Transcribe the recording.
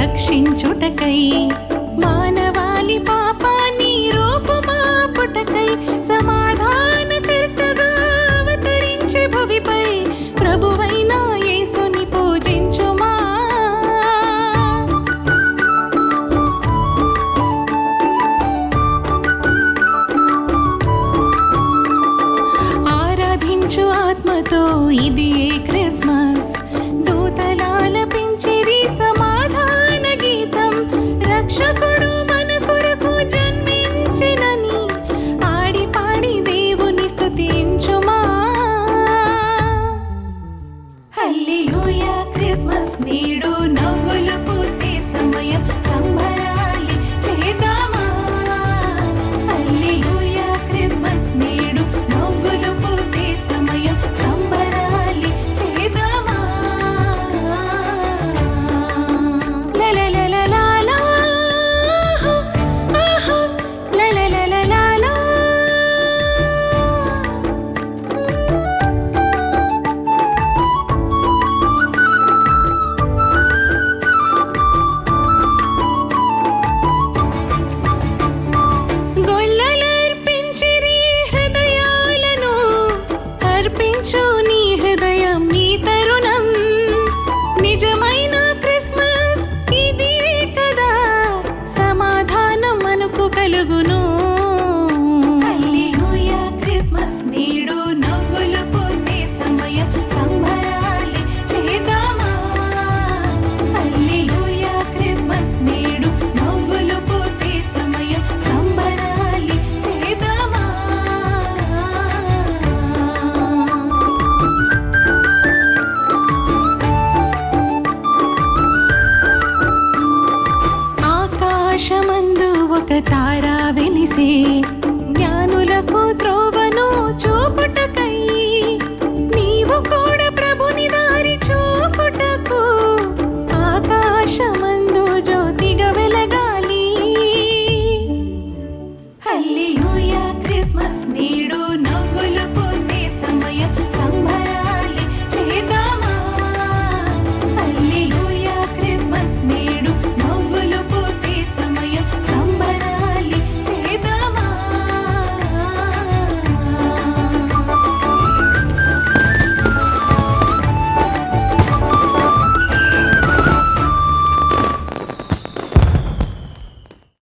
రక్షించుటకై మానవాళి పాపాన్ని రూపుమాపుటకై సమాధానకర్తగా అవతరించే భువిపై ప్రభువైన యేసుని పూజించుమా. ఆరాధించు ఆత్మతో ఇది ఏ క్రిస్మస్, దూతలాలపించిరి సమాధాన గీతం. రక్షకుడు మన కొరకు జన్మించెనని ఆడి పాడి దేవుని స్తుతించుమా. హల్లెలూయా క్రిస్మస్ నేడు నవ్వులు పూసే సమయం, సంబరాలి చేద్దామా. హల్లెలూయా క్రిస్మస్ నేడు నవ్వులు పూసే సమయం, సంబరాలి చేద్దామా. లలలలలాలా, ఆహా, లలలలలాలా. గొల్లలర్పించిరి హృదయాలను, అర్పించు నీ హృదయం నీ తరుణం. నిజమైన క్రిస్మస్ ఇది కదా, సమాధానం మనకు కలుగును. హల్లెలూయా క్రిస్మస్ నేడు నవ్వులు పూసే సమయం, సంబరాలి చేద్దామా. హల్లెలూయా క్రిస్మస్ నేడు నవ్వులు పూసే సమయం, సంబరాలి చేద్దామా. ఆకాశమందు ఒక తార వెలిసే,